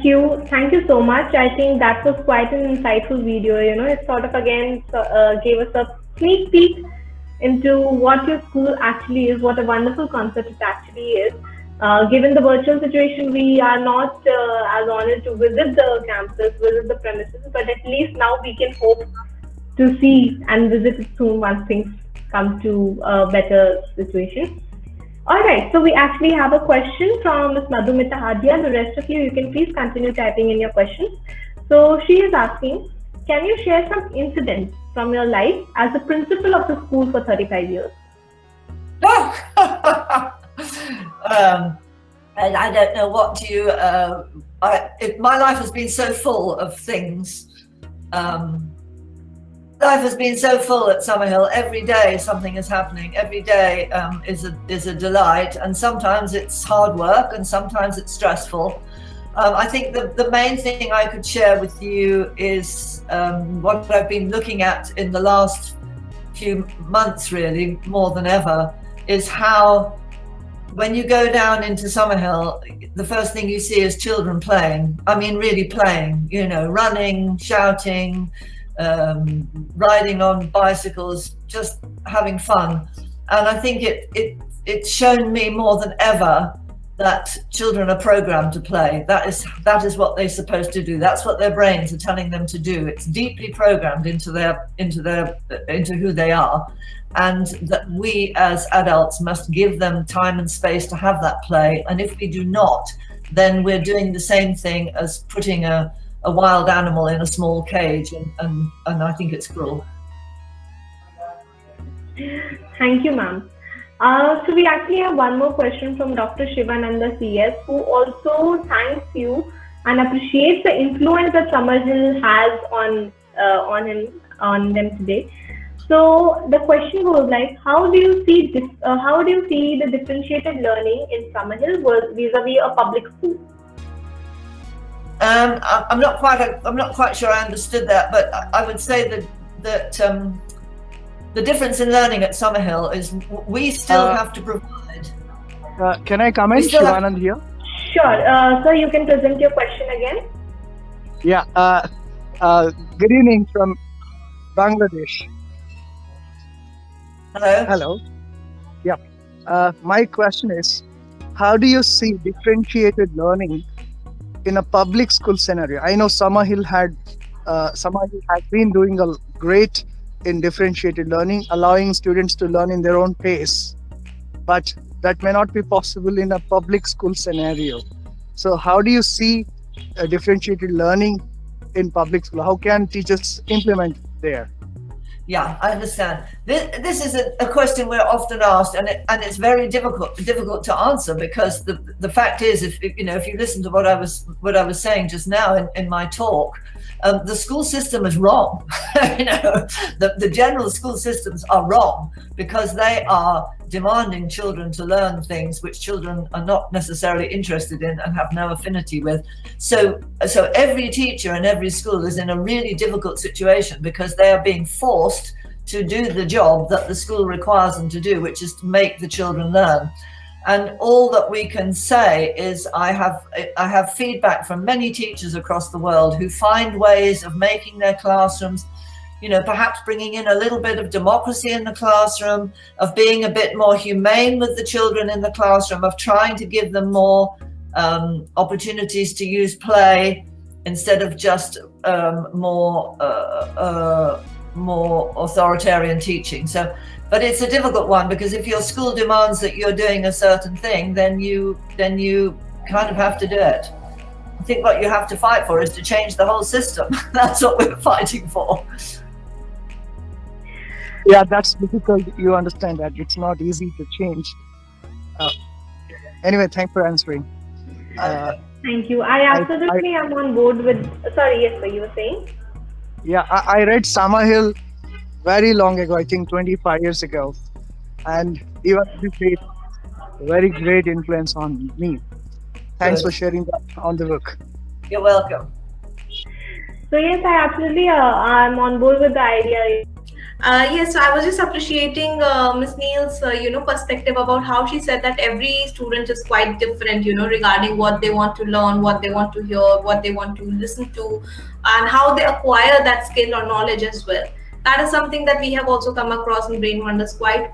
Thank you so much. I think that was quite an insightful video. It sort of again gave us a sneak peek into what your school actually is, what a wonderful concept it actually is. Given the virtual situation, we are not as honored to visit the campus, visit the premises, but at least now we can hope to see and visit it soon once things come to a better situation. All right, so we actually have a question from Ms. Madhumita Hadia. The rest of you can please continue typing in your questions. So she is asking, can you share some incidents from your life as a principal of the school for 35 years? And I don't know what you, my life has been so full of things. Life has been so full at Summerhill. Every day something is happening. Every day is a delight, and sometimes it's hard work and sometimes it's stressful. I think the main thing I could share with you is what I've been looking at in the last few months, really, more than ever, is how when you go down into Summerhill, the first thing you see is children playing. I mean, really playing, running, shouting, riding on bicycles, just having fun. And I think it's shown me more than ever that children are programmed to play. That is what they're supposed to do. That's what their brains are telling them to do. It's deeply programmed into who they are, and that we as adults must give them time and space to have that play. And if we do not, then we're doing the same thing as putting a wild animal in a small cage, and I think it's cruel. Thank you, ma'am. So we actually have one more question from Dr. Shivananda CS, who also thanks you and appreciates the influence that Summerhill has on them today. So the question goes like, how do you see the differentiated learning in Summerhill vis-a-vis a public school? I'm not quite sure I understood that, but I would say that the difference in learning at Summerhill is we still have to provide. Can I come in, Shivanand here? Sure. So you can present your question again. Yeah. Good evening from Bangladesh. Hello. Hello. Yeah. My question is, how do you see differentiated learning in a public school scenario? I know Summerhill has been doing a great in differentiated learning, allowing students to learn in their own pace, but that may not be possible in a public school scenario. So how do you see differentiated learning in public school? How can teachers implement there? Yeah, I understand. This is a question we're often asked, and it's very difficult to answer, because the fact is, if you listen to what I was saying just now in my talk, the school system is wrong. The general school systems are wrong, because they are demanding children to learn things which children are not necessarily interested in and have no affinity with. So every teacher in every school is in a really difficult situation, because they are being forced to do the job that the school requires them to do, which is to make the children learn. And all that we can say is I have feedback from many teachers across the world who find ways of making their classrooms, perhaps bringing in a little bit of democracy in the classroom, of being a bit more humane with the children in the classroom, of trying to give them more opportunities to use play instead of just more authoritarian teaching. But it's a difficult one, because if your school demands that you're doing a certain thing, then you kind of have to do it. I think what you have to fight for is to change the whole system. That's what we're fighting for. Yeah, that's difficult. You understand that it's not easy to change. Anyway, thanks for answering. Thank you. I absolutely am on board with. Sorry, yes, sir, you were saying? Yeah, I read Summerhill very long ago, I think 25 years ago, and even this very great influence on me. Thanks for sharing that on the book. You're welcome. So yes, I absolutely I'm on board with the idea. Yes, so I was just appreciating Ms. Neill's, perspective about how she said that every student is quite different, regarding what they want to learn, what they want to hear, what they want to listen to, and how they acquire that skill or knowledge as well. That is something that we have also come across in Brain Wonders quite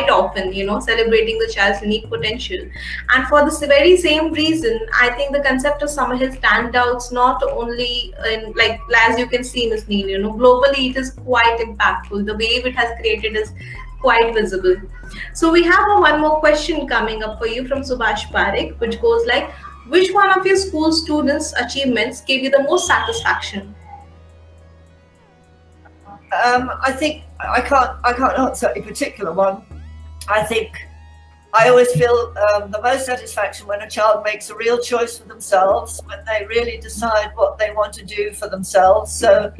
often, celebrating the child's unique potential. And for this very same reason, I think the concept of Summerhill stands out not only in, like, as you can see, Ms. Neil, globally it is quite impactful. The wave it has created is quite visible. So we have one more question coming up for you from Subhash Parekh, which goes like, which one of your school students' achievements gave you the most satisfaction? I think I can't answer a particular one. I think I always feel the most satisfaction when a child makes a real choice for themselves, when they really decide what they want to do for themselves. So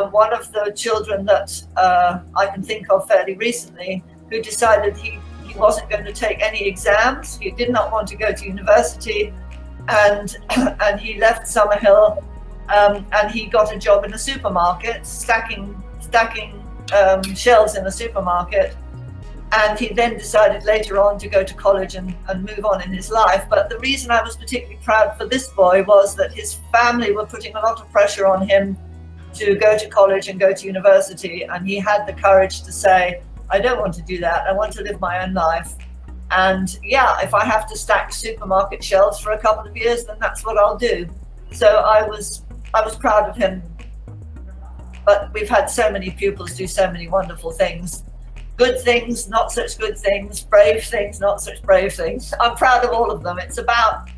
one of the children that I can think of fairly recently, who decided he wasn't going to take any exams, he did not want to go to university, and he left Summerhill, and he got a job in a supermarket, stacking shelves in a supermarket. And he then decided later on to go to college and move on in his life. But the reason I was particularly proud for this boy was that his family were putting a lot of pressure on him to go to college and go to university. And he had the courage to say, I don't want to do that. I want to live my own life. And yeah, if I have to stack supermarket shelves for a couple of years, then that's what I'll do. So I was proud of him. But we've had so many pupils do so many wonderful things. Good things, not such good things, brave things, not such brave things. I'm proud of all of them. It's about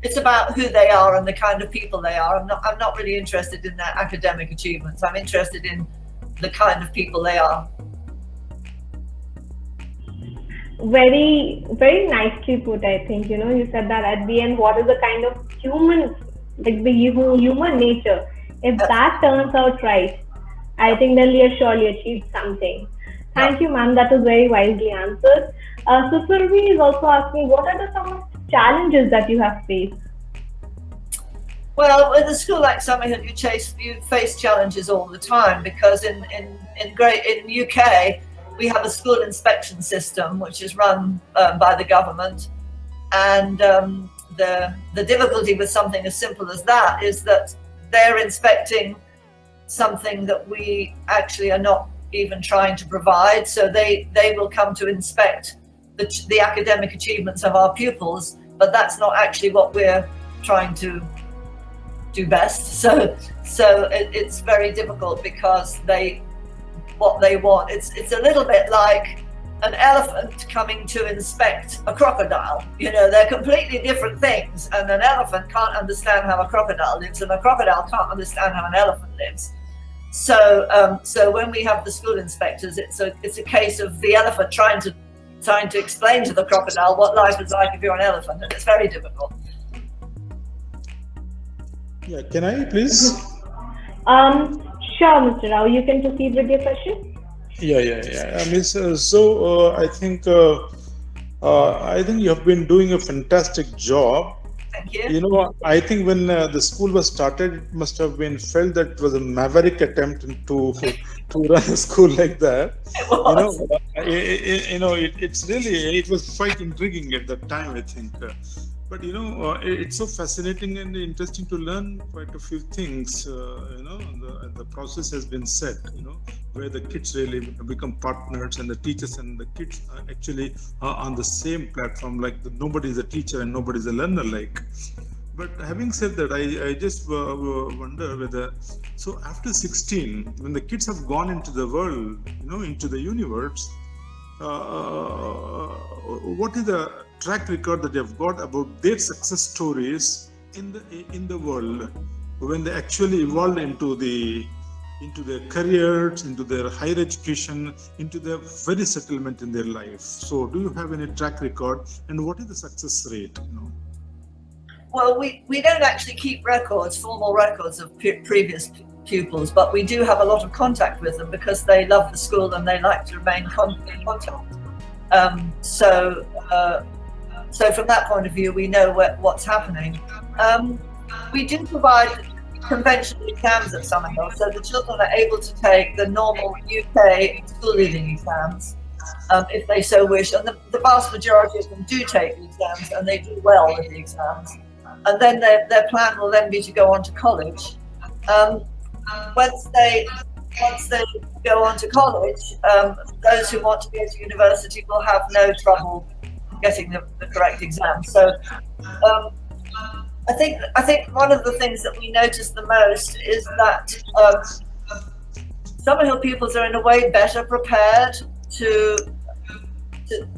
who they are and the kind of people they are. I'm not really interested in their academic achievements. I'm interested in the kind of people they are. Very, very nicely put, I think. You said that at the end, what is the kind of human, like the human nature? If that turns out right, I think then we have surely achieved something. Thank you, ma'am. That was very wisely answered. So Survi is also asking, what are some of the challenges that you have faced? Well, with a school like Summerhill, you face challenges all the time, because in UK we have a school inspection system which is run by the government, and the difficulty with something as simple as that is that they're inspecting something that we actually are not even trying to provide. So they will come to inspect the academic achievements of our pupils, but that's not actually what we're trying to do best. So it's very difficult, because what they want, it's a little bit like an elephant coming to inspect a crocodile. They're completely different things, and an elephant can't understand how a crocodile lives, and a crocodile can't understand how an elephant lives. So when we have the school inspectors, it's a case of the elephant trying to explain to the crocodile what life is like if you're an elephant, and it's very difficult. Yeah, can I please? Sure, Mr. Rao, you can proceed with your question. Yeah. Miss, I think you have been doing a fantastic job. Thank you. I think when the school was started, it must have been felt that it was a maverick attempt to run a school like that. It was. It was quite intriguing at that time, I think. But it's so fascinating and interesting to learn quite a few things. The process has been set. Where the kids really become partners, and the teachers and the kids actually are on the same platform. Like nobody is a teacher and nobody is a learner. But having said that, I just wonder whether. So after 16, when the kids have gone into the world, into the universe, what is the track record that they've got about their success stories in the world when they actually evolved into their careers, into their higher education, into their very settlement in their life? So do you have any track record, and what is the success rate? Well, we don't actually keep formal records of previous pupils, but we do have a lot of contact with them, because they love the school and they like to remain in contact. So from that point of view, we know what's happening. We do provide conventional exams at Summerhill, so the children are able to take the normal UK school leaving exams if they so wish, and the vast majority of them do take the exams and they do well with the exams, and then their plan will then be to go on to college. Once they go on to college, those who want to go to university will have no trouble getting the correct exam. So I think one of the things that we notice the most is that Summerhill pupils are in a way better prepared to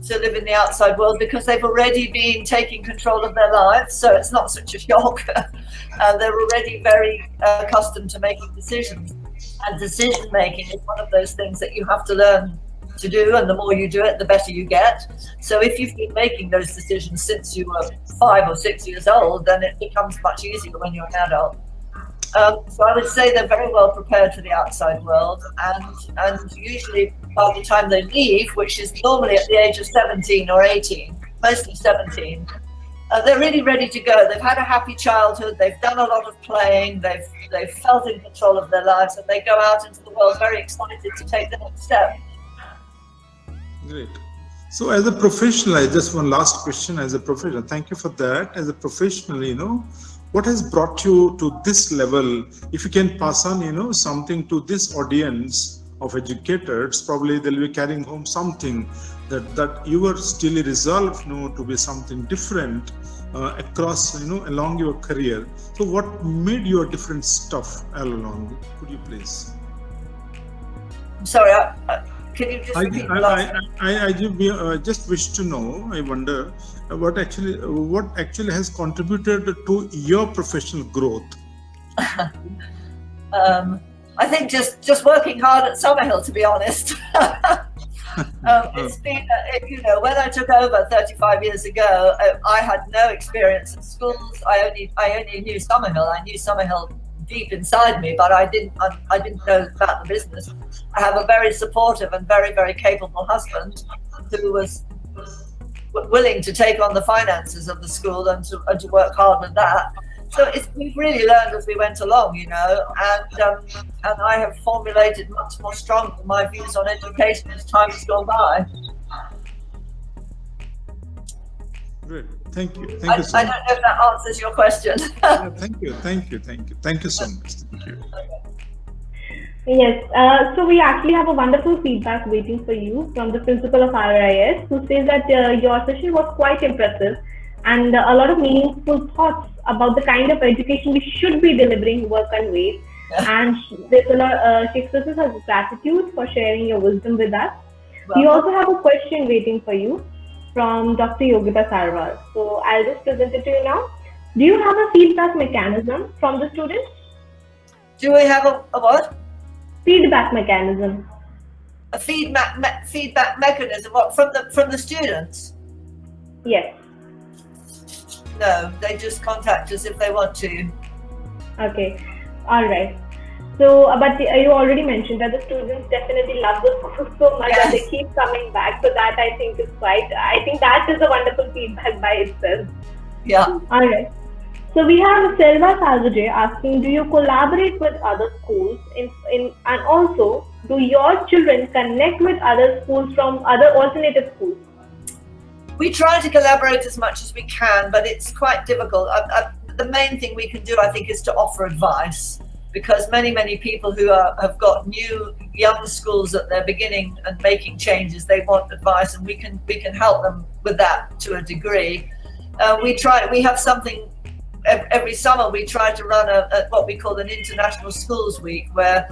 live in the outside world because they've already been taking control of their lives, so it's not such a shock. They're already very accustomed to making decisions, and decision making is one of those things that you have to learn to do, and the more you do it, the better you get. So if you've been making those decisions since you were 5 or 6 years old, then it becomes much easier when you're an adult. So I would say they're very well prepared for the outside world, and usually by the time they leave, which is normally at the age of 17 or 18, mostly 17, they're really ready to go. They've had a happy childhood, they've done a lot of playing, they've felt in control of their lives, and they go out into the world very excited to take the next step. Great. So as a professional, just one last question as a professional, thank you for that. As a professional, what has brought you to this level? If you can pass on, something to this audience of educators, probably they'll be carrying home something that you were still resolved to be something different across, along your career. So what made your different stuff all along? Could you please? I'm sorry, can you just repeat the last? I just wish to know, I wonder, what actually has contributed to your professional growth? I think just working hard at Summerhill, to be honest. It's been, when I took over 35 years ago, I had no experience in schools. I only knew Summerhill. I knew Summerhill deep inside me, but I didn't know about the business. I have a very supportive and very, very capable husband who was willing to take on the finances of the school and to work hard with that. So we've really learned as we went along, and I have formulated much more strongly my views on education as time has gone by. Great, thank you. Thank you so much. I don't know if that answers your question. Yeah, thank you so much. Thank you. Yes, so we actually have a wonderful feedback waiting for you from the principal of RIS, who says that your session was quite impressive and a lot of meaningful thoughts about the kind of education we should be delivering were conveyed. And there's a lot, she expresses her gratitude for sharing your wisdom with us. We also have a question waiting for you from Dr. Yogita Sarwar. So I'll just present it to you now. Do you have a feedback mechanism from the students? Do we have a what? Feedback mechanism. A feedback mechanism? What, from the students? Yes. No, they just contact us if they want to. Okay, all right. So, but you already mentioned that the students definitely love the school so much that they keep coming back. So that I think is I think that is a wonderful feedback by itself. Yeah. All right. So we have Selva Salvage asking, do you collaborate with other schools and also do your children connect with other schools from other alternative schools? We try to collaborate as much as we can, but it's quite difficult. The main thing we can do, I think, is to offer advice, because many people who have got new young schools that they're beginning and making changes, they want advice, and we can help them with that to a degree. We have something every summer. We try to run what we call an International Schools Week, where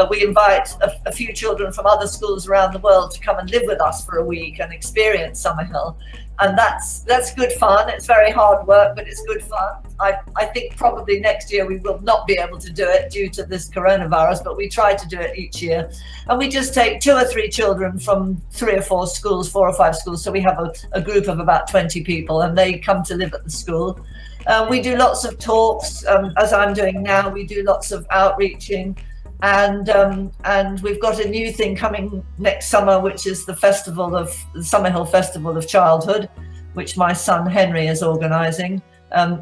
we invite a few children from other schools around the world to come and live with us for a week and experience Summerhill. And that's good fun. It's very hard work, but it's good fun. I think probably next year we will not be able to do it due to this coronavirus, but we try to do it each year. And we just take 2 or 3 children from 3 or 4 schools, 4 or 5 schools. So we have a group of about 20 people, and they come to live at the school. We do lots of talks, as I'm doing now. We do lots of outreaching. And we've got a new thing coming next summer, which is the Summerhill Festival of Childhood, which my son Henry is organising.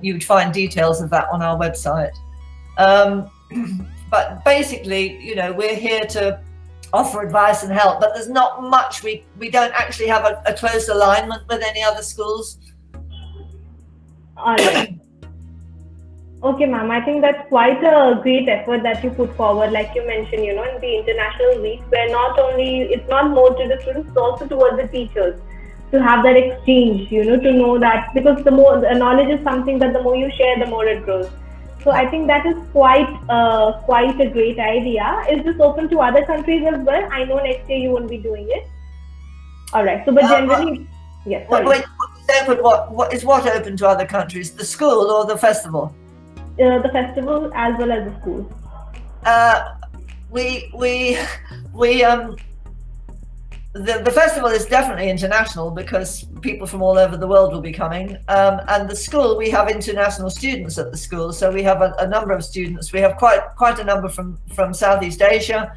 You would find details of that on our website. But basically, you know, we're here to offer advice and help, but there's not much. We don't actually have a close alignment with any other schools. All right. Okay, ma'am. I think that's quite a great effort that you put forward. Like you mentioned, you know, in the International Week, where not only it's not more to the students, but also towards the teachers, to have that exchange, you know, to know that, because the more the knowledge is something that the more you share, the more it grows. So I think that is quite a great idea. Is this open to other countries as well? I know next year you won't be doing it. All right. So, but generally, yes. Sorry. What is open to other countries? The school or the festival? The festival as well as the school. The festival is definitely international because people from all over the world will be coming. And the school, we have international students at the school, so we have a number of students. We have quite a number from Southeast Asia.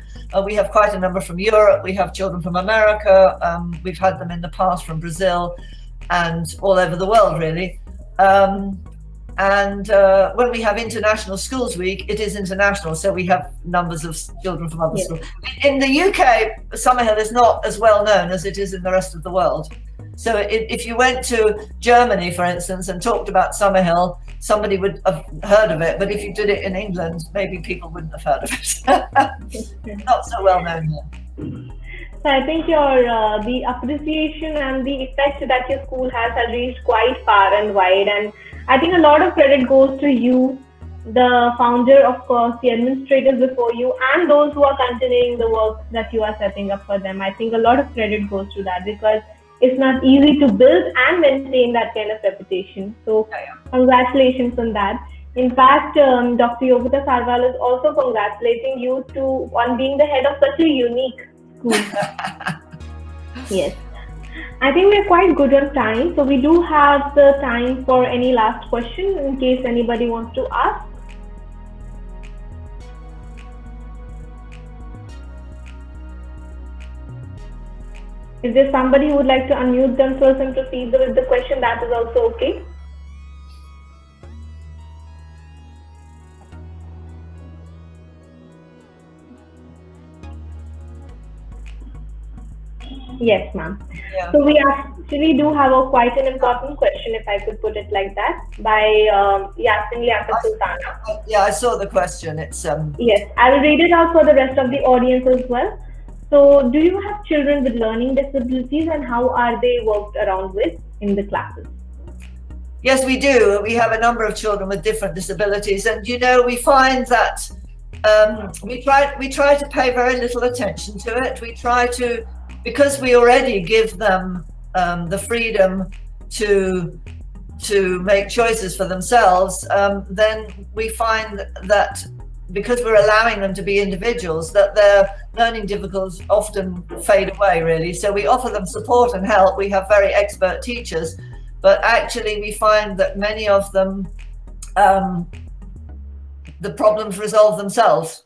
We have quite a number from Europe. We have children from America. We've had them in the past from Brazil and all over the world, really. And when we have International Schools Week, it is international, so we have numbers of children from other schools. In the UK, Summerhill is not as well known as it is in the rest of the world. So if you went to Germany, for instance, and talked about Summerhill, somebody would have heard of it. But if you did it in England, maybe people wouldn't have heard of it. Not so well known here. So I think your the appreciation and the effect that your school has reached quite far and wide, and I think a lot of credit goes to you, the founder, of course, the administrators before you, and those who are continuing the work that you are setting up for them. I think a lot of credit goes to that, because it's not easy to build and maintain that kind of reputation. So congratulations on that. In fact, Dr. Yogita Sarwal is also congratulating you on being the head of such a unique school. Yes. I think we're quite good on time, so we do have the time for any last question in case anybody wants to ask. If there's somebody who would like to unmute themselves and proceed with the question, that is also okay. Yes, ma'am. Yeah. So we actually do have quite an important question, if I could put it like that, by Jasmine and Joshua. Yeah, I saw the question. It's Yes, I will read it out for the rest of the audience as well. So, do you have children with learning disabilities, and how are they worked around with in the classes? Yes, we do. We have a number of children with different disabilities, and you know, we find that we try to pay very little attention to it. We try to, because we already give them the freedom to make choices for themselves, then we find that because we're allowing them to be individuals, that their learning difficulties often fade away, really. So we offer them support and help. We have very expert teachers, but actually we find that many of them, the problems resolve themselves.